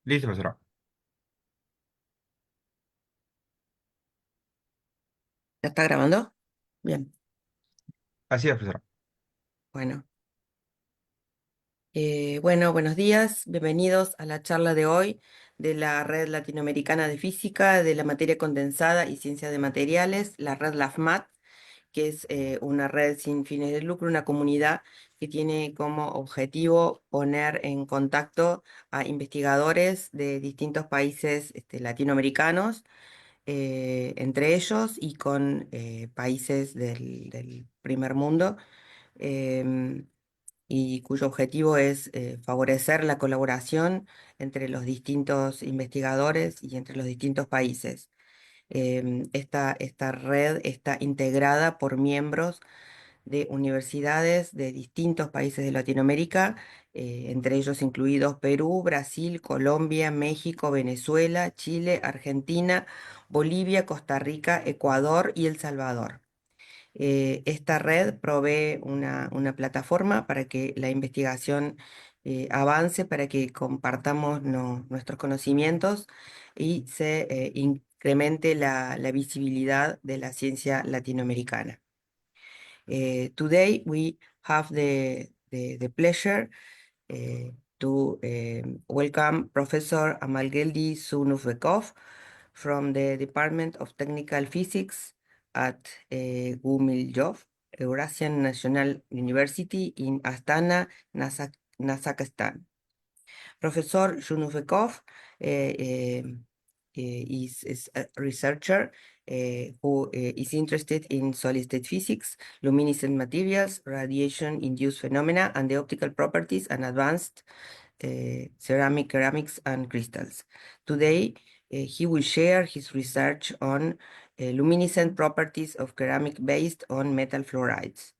Listo, profesora. ¿Ya está grabando? Bien, Así es, profesora. bueno. Bueno, buenos días, bienvenidos a la charla de hoy de la Red Latinoamericana de Física de la Materia Condensada y Ciencia de Materiales, la red LAFMAT, que es una red sin fines de lucro, una comunidad que tiene como objetivo poner en contacto a investigadores de distintos países latinoamericanos, entre ellos y con países del primer mundo. em, y cuyo objetivo es favorecer la colaboración entre los distintos investigadores y entre los distintos países. Esta red está integrada por miembros de universidades de distintos países de Latinoamérica, entre ellos incluidos Perú, Brasil, Colombia, México, Venezuela, Chile, Argentina, Bolivia, Costa Rica, Ecuador y El Salvador. Esta red provee una plataforma para que la investigación avance, para que compartamos nuestros conocimientos y se incremente la visibilidad de la ciencia latinoamericana. Today we have the pleasure uh, to welcome Professor Amangeldy Zhunusbekov from the Department of Technical Physics at Gumilyov, Eurasian National University in Astana, Kazakhstan. Professor Zhunusbekov is a researcher who is interested in solid-state physics, luminescent materials, radiation-induced phenomena, and the optical properties and advanced ceramics, and crystals. Today, he will share his research on luminescent properties of ceramic based on metal fluorides,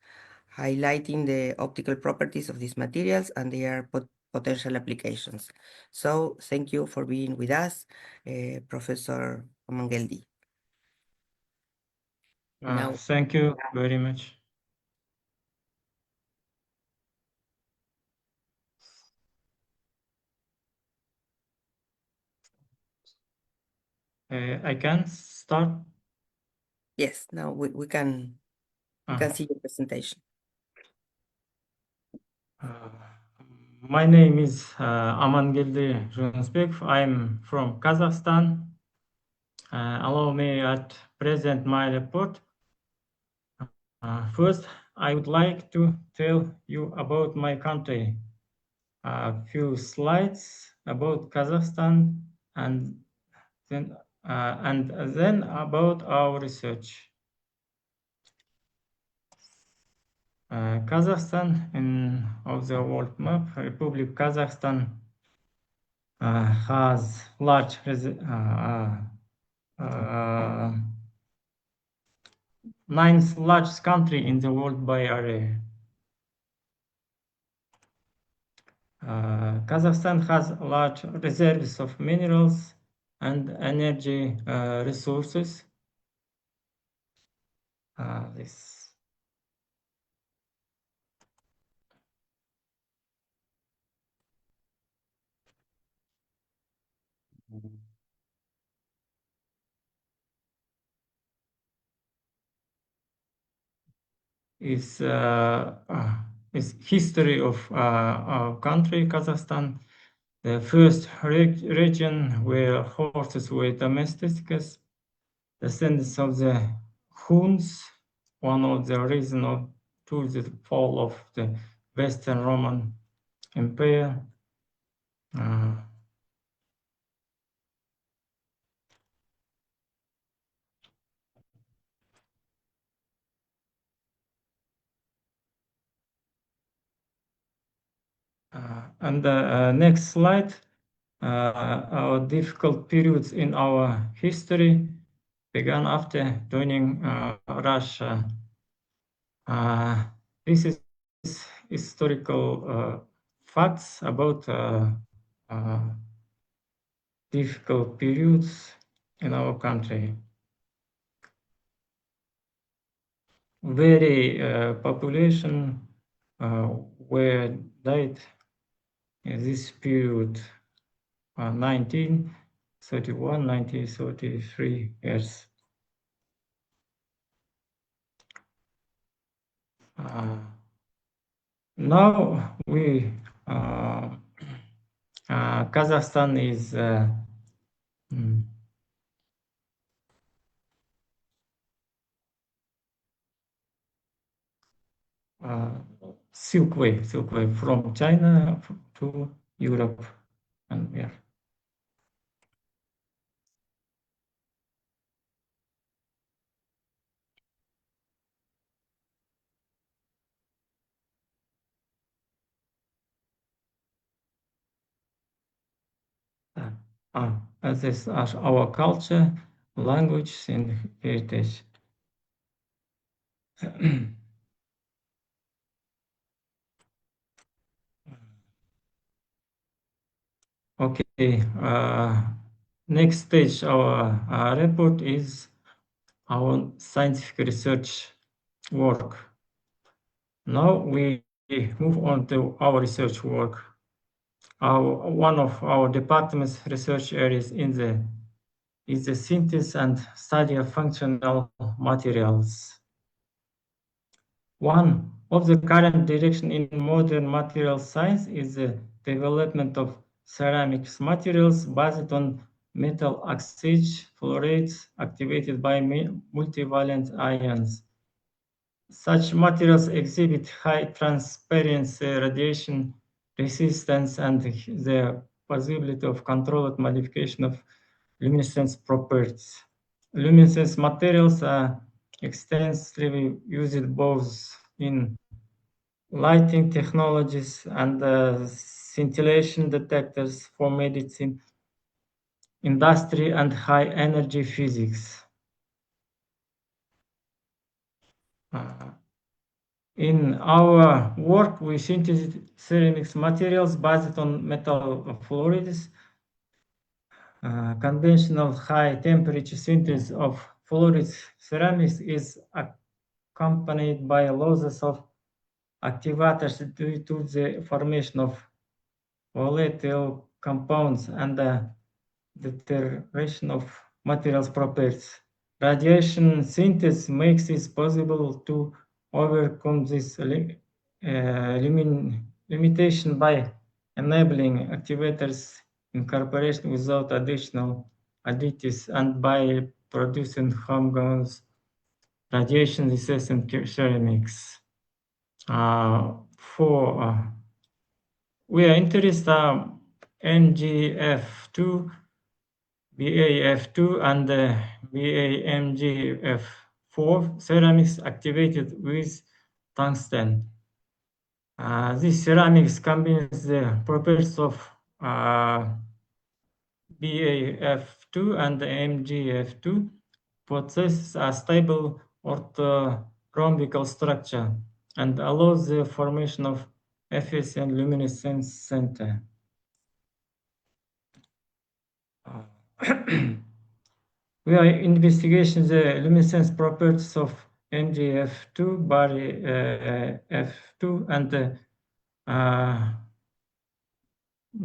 highlighting the optical properties of these materials and their potential applications. So thank you for being with us, Professor Amangeldy. Now, Thank you very much. I can start. yes, now we can see your presentation. My name is Amangeldy Zhunusbekov. I'm from Kazakhstan. Allow me at present my report. First, I would like to tell you about my country. A few slides about Kazakhstan and then about our research. Kazakhstan of the world map, Republic Kazakhstan has ninth largest country in the world by area. Kazakhstan has large reserves of minerals and energy resources. This is history of our country, Kazakhstan. The first region where horses were domesticated, descendants of the Huns, one of the reasons to the fall of the Western Roman Empire. And the next slide, our difficult periods in our history began after joining Russia. This is historical facts about difficult periods in our country. Very population were died in this period. 1931, 1933 years. Now we Kazakhstan is silk way from China to Europe, and yeah. As is our culture, language, and heritage. Okay, next stage our report is our scientific research work. Now we move on to our research work. One of our department's research areas is the synthesis and study of functional materials. One of the current direction in modern material science is the development of ceramics materials based on metal oxides, fluorides activated by multivalent ions. Such materials exhibit high transparency, radiation resistance, and the possibility of controlled modification of luminescence properties. Luminescence materials are extensively used both in lighting technologies and scintillation detectors for medicine, industry, and high energy physics. In our work, we synthesize ceramics materials based on metal fluorides. Conventional high temperature synthesis of fluoride ceramics is accompanied by losses of activators due to the formation of volatile compounds and the deterioration of materials properties. Radiation synthesis makes it possible to overcome this limitation by enabling activators incorporation without additional additives and by producing homogeneous radiation-resistant ceramics. We are interested in NGF2, BAF2, and BAMGF4 ceramics activated with tungsten. These ceramics combines the properties of BAF2 and MGF2, possess a stable orthorhombical structure and allows the formation of Efficient luminescence center. We are investigating the luminescence properties of MgF2, body F2, and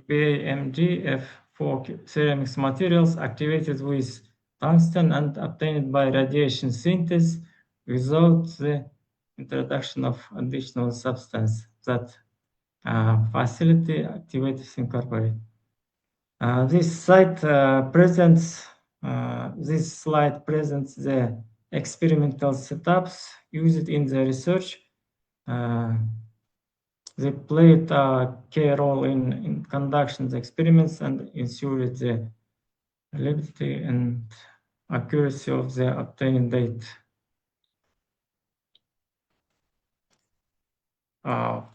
BMGF4 ceramics materials activated with tungsten and obtained by radiation synthesis without the introduction of additional substance that facility activities incorporate. This slide presents the experimental setups used in the research. They played a key role in conducting the experiments and ensured the reliability and accuracy of the obtained data.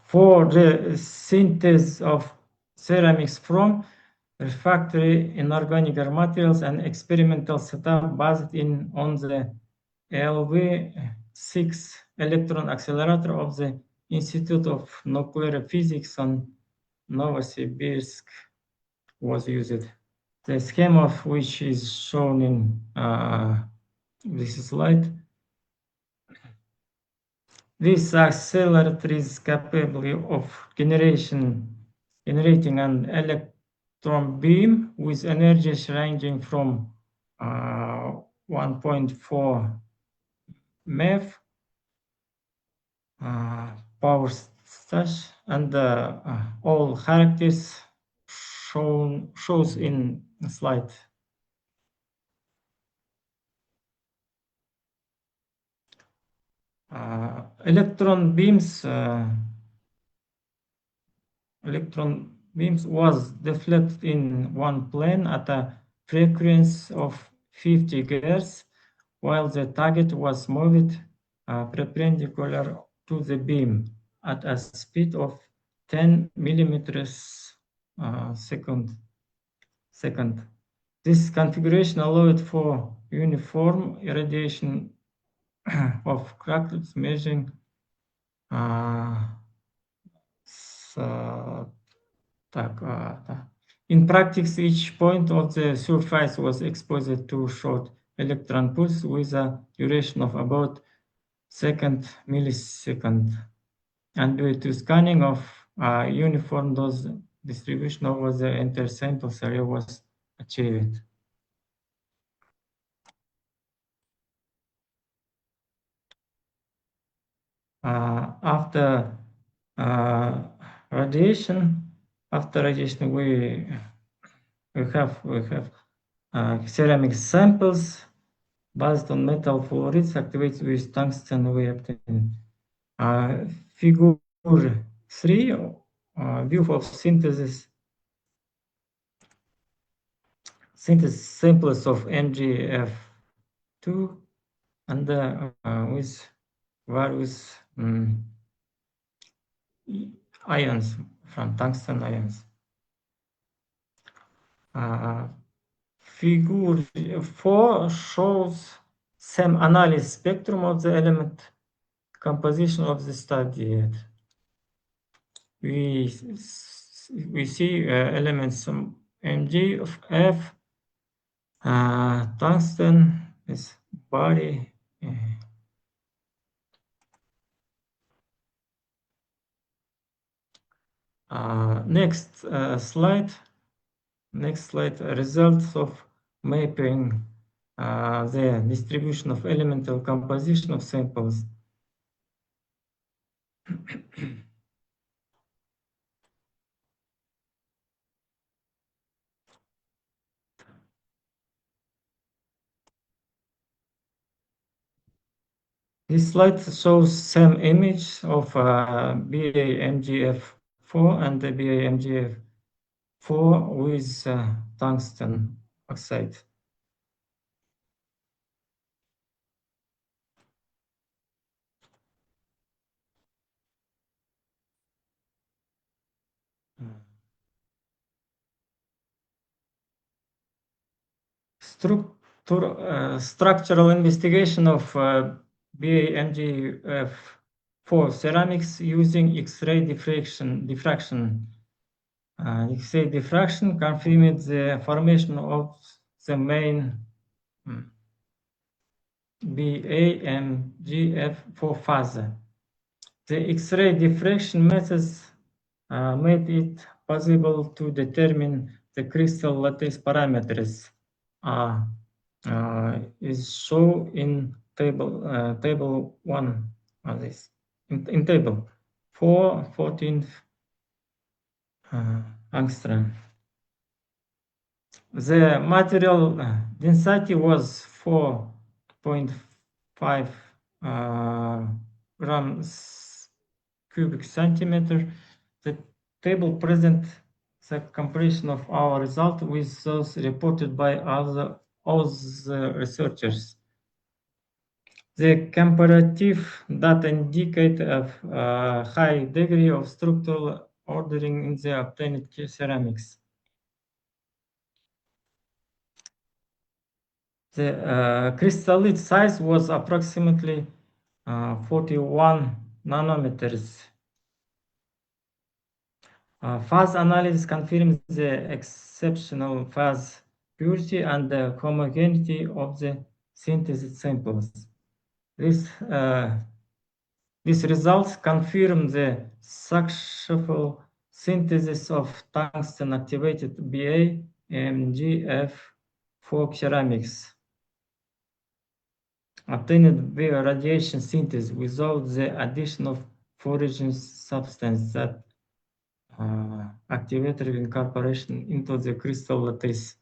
For the synthesis of ceramics from refractory inorganic materials, and experimental setup based on the LV6 electron accelerator of the Institute of Nuclear Physics on Novosibirsk was used. The scheme of which is shown in this slide. This accelerator is capable of generating an electron beam with energies ranging from 1.4 MeV power stage, and all characters shows in slide. Electron beams was deflected in one plane at a frequency of 50 GHz, while the target was moved perpendicular to the beam at a speed of 10 millimeters second. This configuration allowed for uniform irradiation of crackers measuring in practice, each point of the surface was exposed to short electron pulse with a duration of about millisecond. And due to scanning of uniform dose distribution over the entire sample area was achieved. After radiation, we have ceramic samples based on metal fluorides activated with tungsten. We obtain figure 3, view of synthesis samples of MgF2 and with various ions from tungsten ions. Figure 4 shows same analysis spectrum of the element composition of the study. We see elements Mg of F, tungsten is body. Next slide. Results of mapping the distribution of elemental composition of samples. This slide shows same image of BA-MGF4 and the BA-MGF4 with tungsten oxide. Structural investigation of BA-MGF4 ceramics using X-ray diffraction. X-ray diffraction confirmed the formation of the main BA-MGF4 phase. The X-ray diffraction methods made it possible to determine the crystal lattice parameters. Is shown in table 1 of this. In table 414 angstrom. The material density was 4.5 grams cubic centimeter. The table presents the comparison of our result with those reported by all the researchers. The comparative data indicate a high degree of structural ordering in the obtained ceramics. The crystallite size was approximately 41 nanometers. Phase analysis confirms the exceptional phase purity and the homogeneity of the synthesis samples. These results confirm the successful synthesis of tungsten activated BA-MgF for ceramics obtained via radiation synthesis without the addition of foreign substance that activated incorporation into the crystal lattice.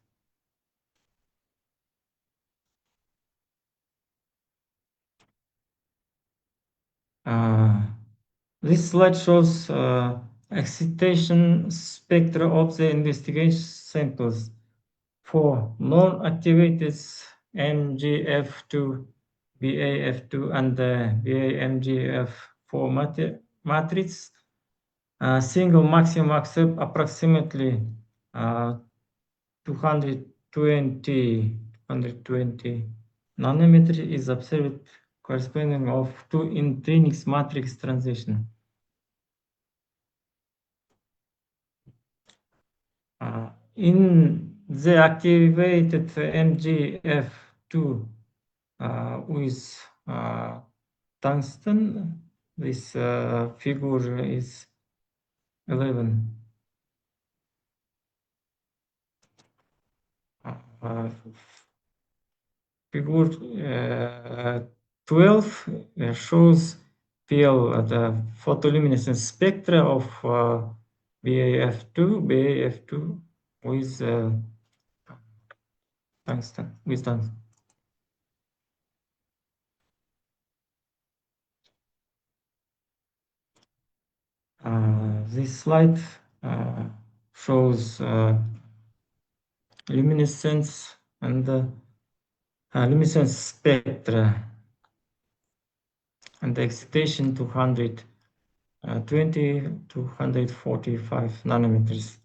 This slide shows excitation spectra of the investigation samples for non-activated MgF2, BAF2, and BAMGF4 matrix. Single maximum accept approximately 220 nanometer is observed corresponding of two intrinsic matrix transition. In the activated MgF2 with tungsten, this figure is 11. Figure 12 shows the photoluminescence spectra of BAF2 with tungsten. This slide shows luminescence and luminescence spectra and the excitation 220 to 145 nanometers.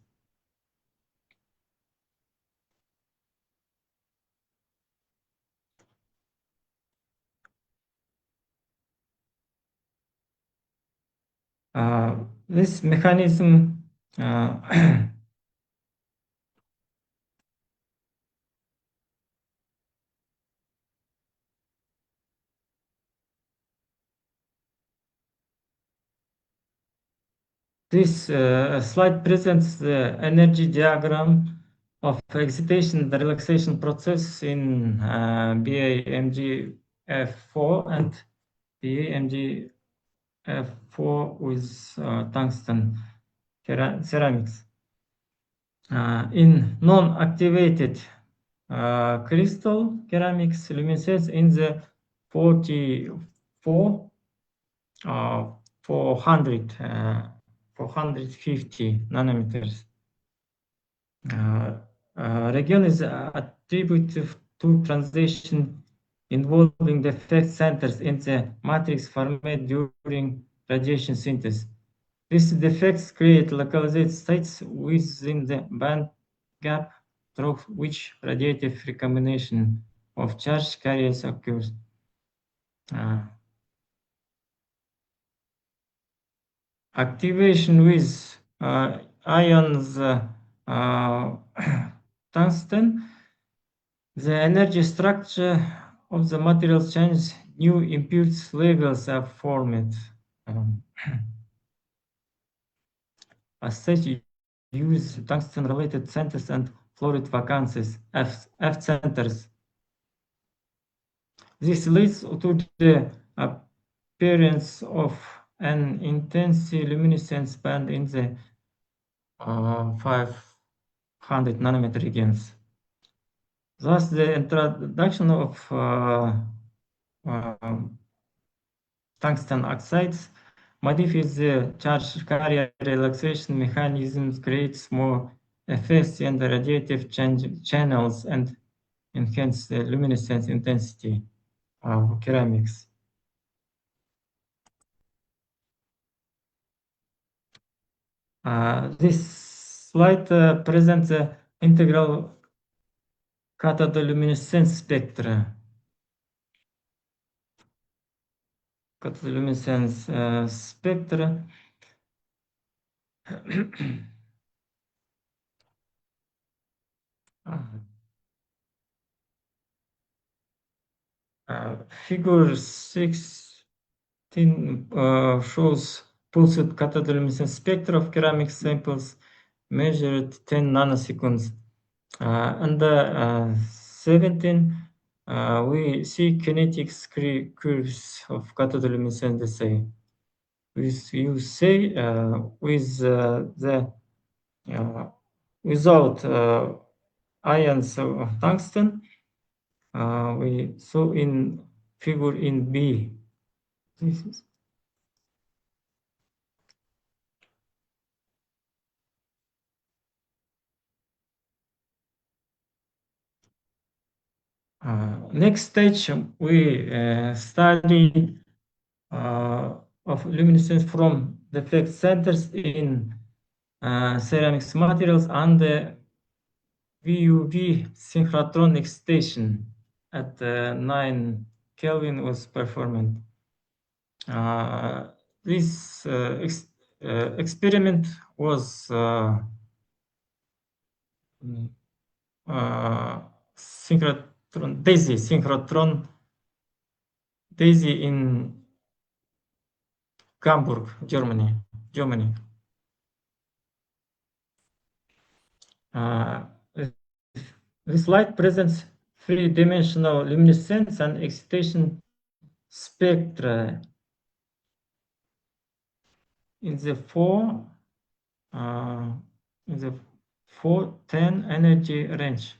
This mechanism this slide presents the energy diagram of excitation and relaxation process in BAMGF4 and BAMGF4 with tungsten ceramics. In non-activated crystal ceramics, luminescence in the 44 450 nanometers. Region is attributed to transition involving defect centers in the matrix formed during radiation synthesis. These defects create localized states within the band gap through which radiative recombination of charge carriers occurs. Activation with ions tungsten, the energy structure of the materials changes, new impulse levels are formed. As such, use tungsten-related centers and fluoride vacancies, F centers. This leads to the appearance of an intense luminescence band in the 500 nanometer regions. Thus, the introduction of tungsten oxides modifies the charge carrier relaxation mechanisms, creates more efficient radiative channels, and enhance the luminescence intensity of ceramics. This slide presents the integral cathodoluminescence spectra. Cathodoluminescence spectra figure 16 shows pulsed cathodoluminescent spectra of ceramic samples measured 10 nanoseconds. And 17, we see kinetic curves of cathodoluminescence. You say with the without ions of tungsten, we saw in figure in B. This is next stage. We study of luminescence from defect centers in ceramics materials and the VUV synchrotron excitation at 9 Kelvin was performed. This experiment was synchrotron DAISY in Hamburg, Germany. This slide presents three-dimensional luminescence and excitation spectra in the 410 energy range.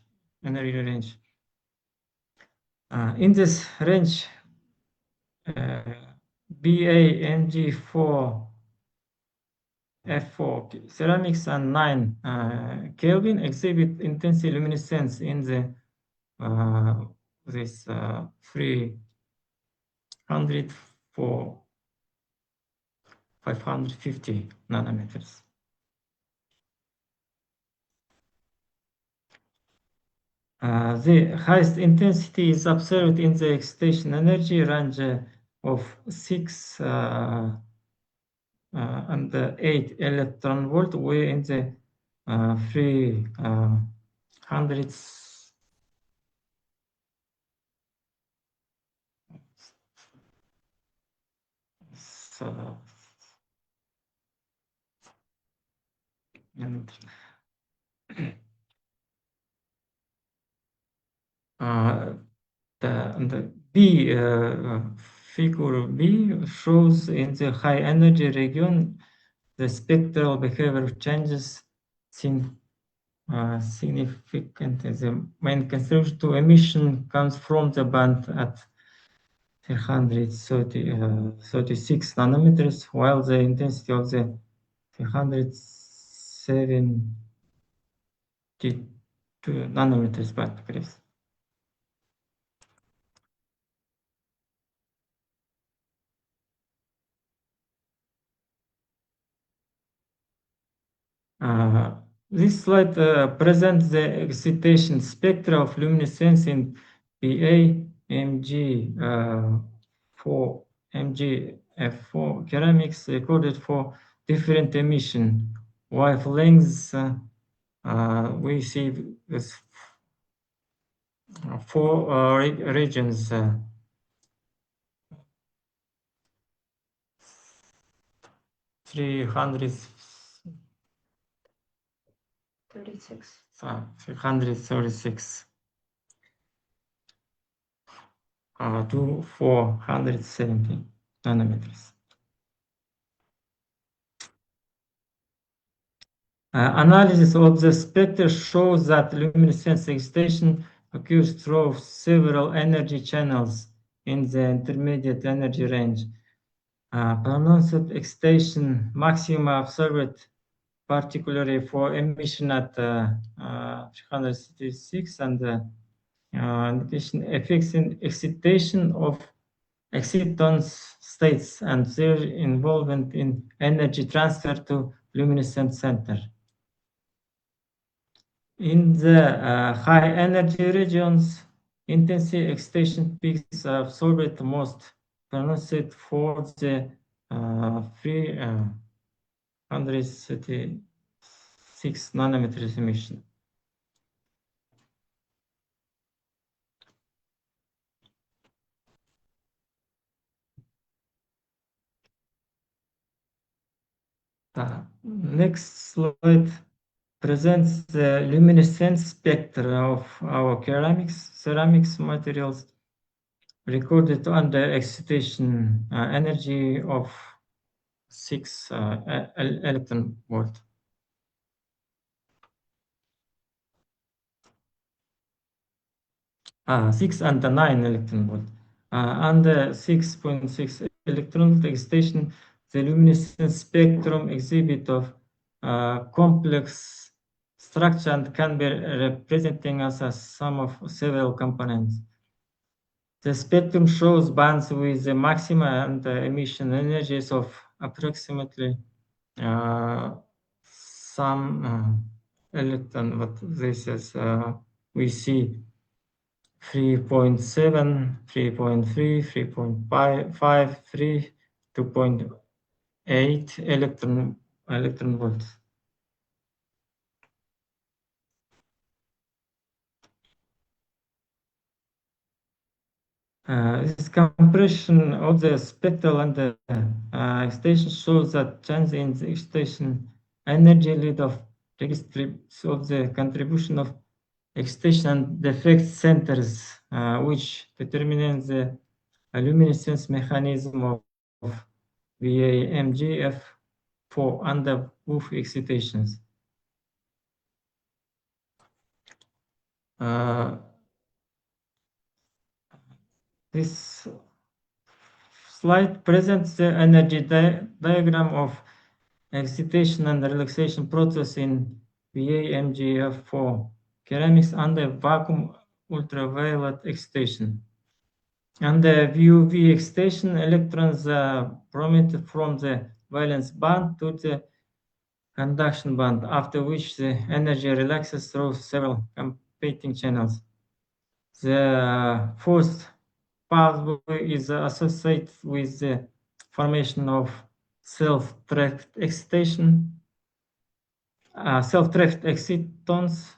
In this range, BAMG4 F4 ceramics and 9 Kelvin exhibit intense luminescence in the this 300 for 550 nanometers. The highest intensity is observed in the excitation energy range of 6 and 8 electron volt, where in the 300 and the B figure B shows in the high energy region the spectral behavior changes significant. The main contribution to emission comes from the band at 336 nanometers, while the intensity of the 372 nanometers band increase. This slide presents the excitation spectra of luminescence in BAMG4 MgF4 ceramics recorded for different emission wavelengths. We see this 4 regions. 336 to 470 nanometers. Analysis of the spectra shows that luminescence excitation occurs through several energy channels in the intermediate energy range. Pronounced excitation maxima observed particularly for emission at 336 and effects in excitation of excitons states and their involvement in energy transfer to luminescent center. In the high energy regions, intensity excitation peaks are observed most pronounced for the 336 nanometers emission. The next slide presents the luminescence spectra of our ceramics materials recorded under excitation energy of 6 electron volt. 6 and 9 electron volt. Under 6.6 electron volt excitation, the luminescence spectrum exhibit of complex structure and can be representing as a sum of several components. The spectrum shows bands with the maximum and emission energies of approximately some electron. What this is, we see 3.7, 3.3, 3.5, 3, 2.8 electron volts. This compression of the spectral and the excitation shows that change in the excitation energy lead of registries of the contribution of excitation and defect centers, which determine the luminescence mechanism of VAMGF for under both excitations. This slide presents the energy diagram of excitation and relaxation process in VAMGF for ceramics under vacuum ultraviolet excitation. Under VUV excitation, electrons are permitted from the valence band to the conduction band, after which the energy relaxes through several competing channels. The first pathway is associated with the formation of self-tracked excitation, self-tracked excitons.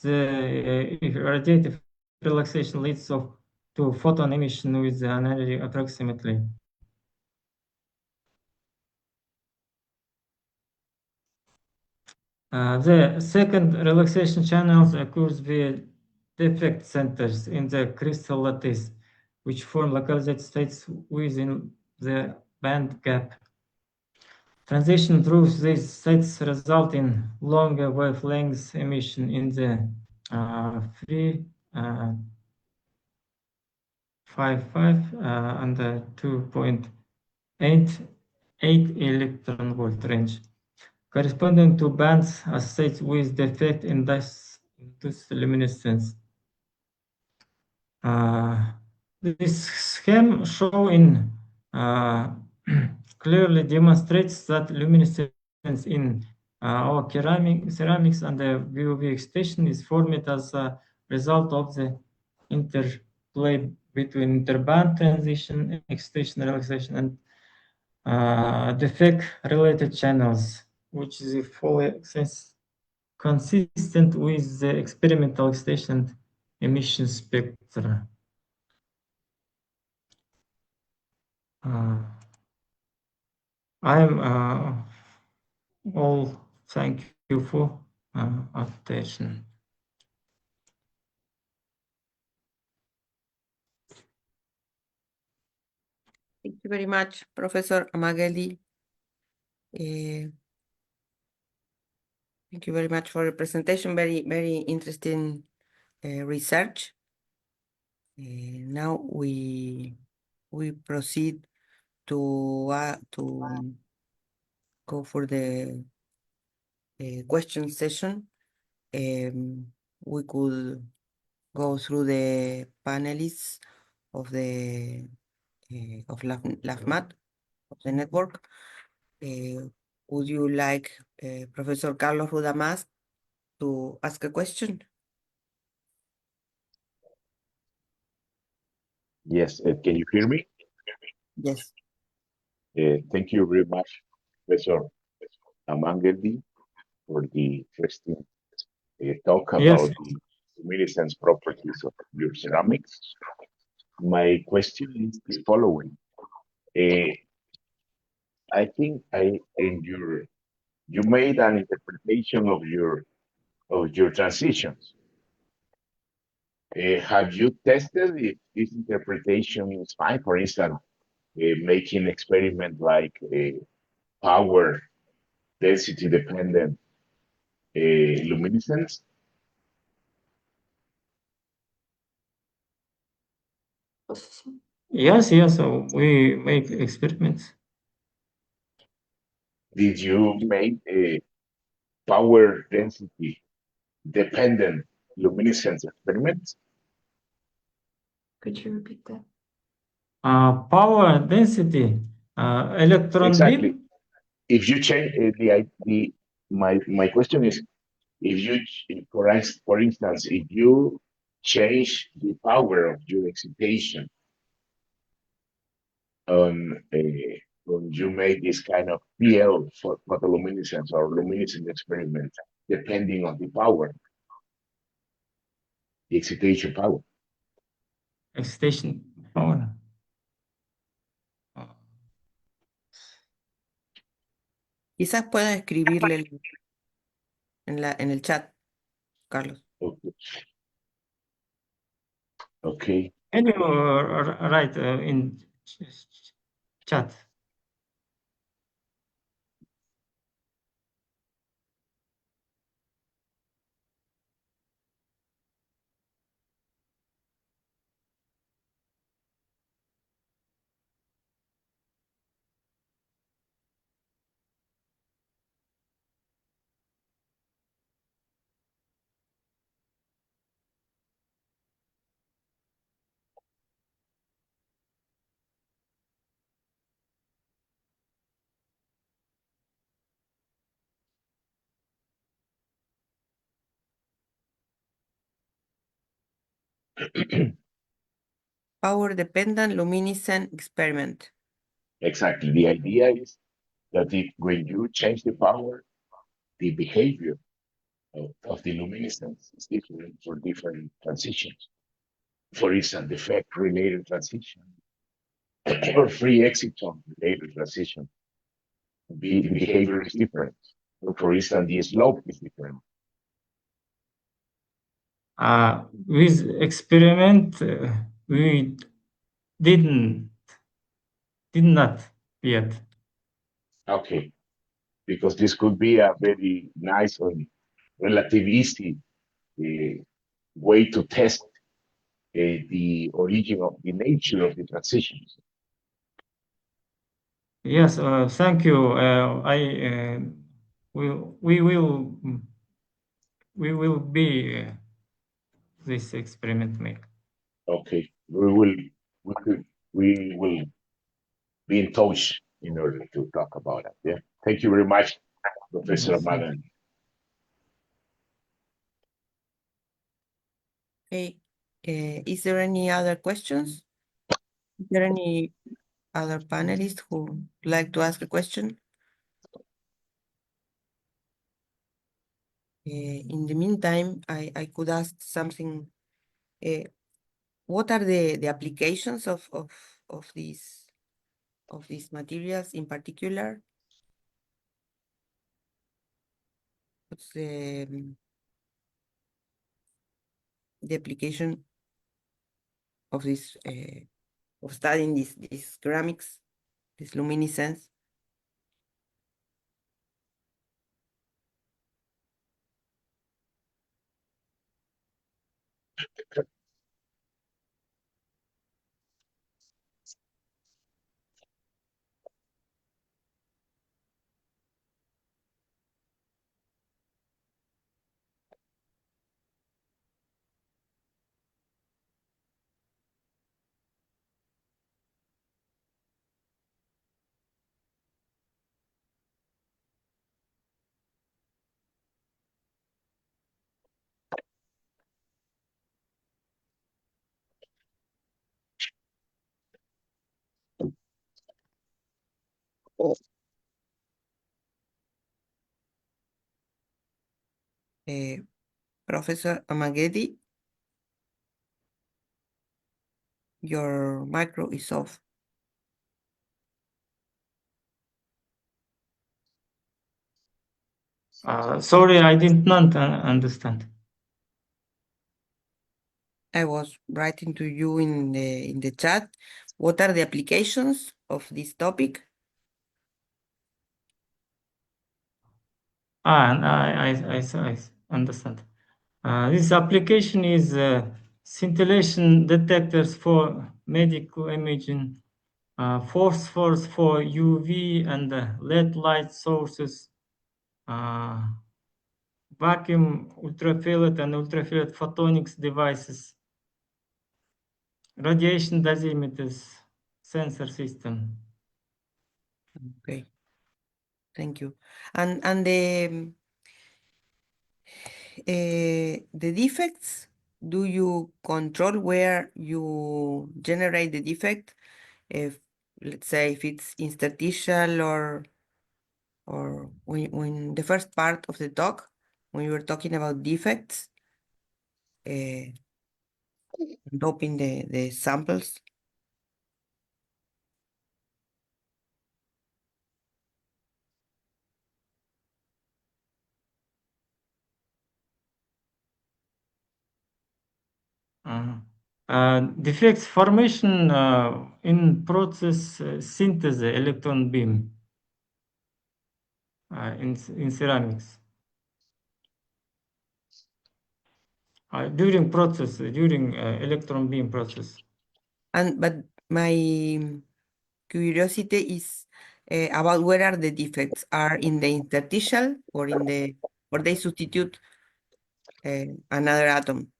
The radiative relaxation leads to photon emission with an energy approximately. The second relaxation channels occurs via defect centers in the crystal lattice, which form localized states within the band gap. Transition through these states result in longer wavelengths emission in the 3.55 and the 2.88 electron volt range, corresponding to bands associated with defect in this luminescence. This scheme shown clearly demonstrates that luminescence in our ceramics and the VUV excitation is formed as a result of the interplay between interband transition, excitation, relaxation, and defect-related channels, which is fully consistent with the experimental excitation and emission spectra. All thank you for attention. Thank you very much, Professor Amangeldy. Thank you very much for your presentation. Very, very interesting research. Now we proceed to go for the question session. We could go through the panelists of the of LAFMAT, of the network. Would you like Professor Carlos Rudamas to ask a question? Yes, can you hear me? Yes. Thank you very much, Professor Amangeldy, for the interesting talk about the luminescence properties of your ceramics. My question is the following. I think you made an interpretation of your transitions. Have you tested if this interpretation is fine? For instance, making experiment like power density dependent luminescence. Yes, so we make experiments. Did you make a power density dependent luminescence experiments? Could you repeat that? Power density, electron Exactly. beam. If you change my question is, if you, for instance, if you change the power of your excitation on when you make this kind of PL for photoluminescence or luminescence experiment, depending on the power, the excitation power. Excitation power. Quizás pueda escribirle en el chat, Carlos. Okay. Okay. Can you write in chat? Power dependent luminescent experiment. Exactly. The idea is that when you change the power, the behavior of the luminescence is different for different transitions. For instance, defect related transition or free exciton related transition. The behavior is different. For instance, the slope is different. With experiment, we did not yet. Okay, because this could be a very nice and relative easy way to test the origin of the nature of the transitions. Yes, thank you. We will be this experiment make. Okay, we will be in touch in order to talk about it. Yeah, thank you very much, Professor Yes. Manan. Okay. Is there any other questions? Is there any other panelists who would like to ask a question? In the meantime, I could ask something. What are the applications of these materials in particular? What's the application of this of studying these ceramics, this luminescence? Professor Amangeldy, your micro is off. Sorry, I did not understand. I was writing to you in the chat. What are the applications of this topic? And I understand. This application is scintillation detectors for medical imaging, phosphors for UV and LED light sources, vacuum ultraviolet and ultraviolet photonics devices, radiation dosimeters, sensor system. Okay, thank you. And the defects, do you control where you generate the defect? If, let's say, if it's interstitial or when the first part of the talk, when you were talking about defects, doping the samples. Defects formation in process synthesis electron beam in ceramics. During electron beam process. But my curiosity is about where are the defects? Are in the interstitial or or they substitute another atom?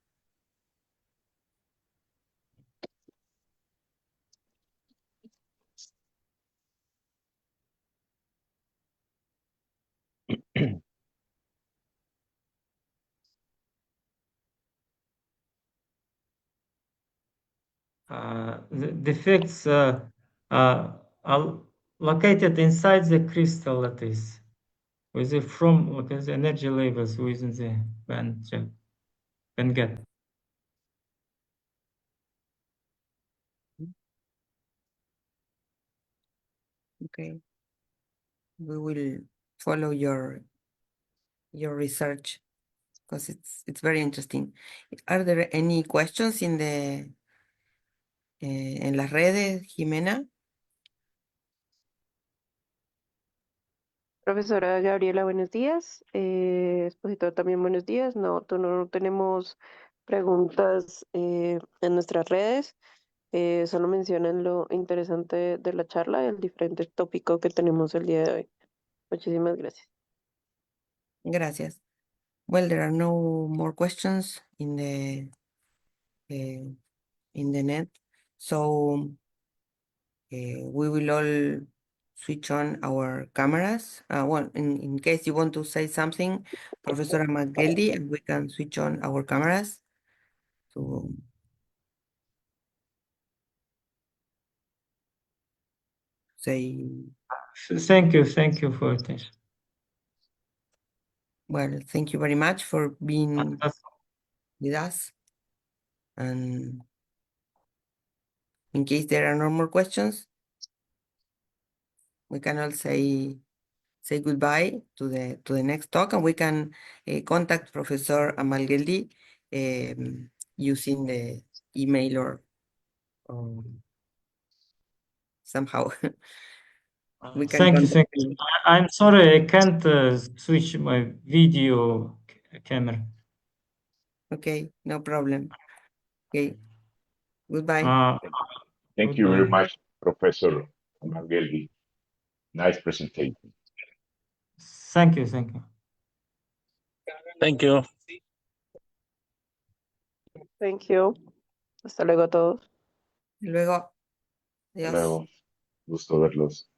The defects are located inside the crystal lattice with the energy levels within the band gap. Okay, we will follow your research because it's very interesting. Are there any questions in en las redes, Jimena? Profesora Gabriela, buenos días. Expositor, también buenos días. No tenemos preguntas en nuestras redes. Solo mencionan lo interesante de la charla y el diferente tópico que tenemos el día de hoy. Muchísimas gracias. Gracias. Well, there are no more questions in the net, so we will all switch on our cameras. Well, in case you want to say something, Professor Amangeldy, and we can switch on our cameras to say. Thank you for attention. Well, thank you very much for being with us. And in case there are no more questions, we can all say goodbye to the next talk, and we can contact Professor Amangeldy using the email or somehow. We can Thank contact you. him. I'm sorry, I can't switch my video camera. Okay, no problem. Okay, goodbye. Thank you very much, Professor Amangeldy. Nice presentation. Thank you. Thank you. Thank you. Hasta luego a todos. Luego, adiós. Luego, gusto verlos.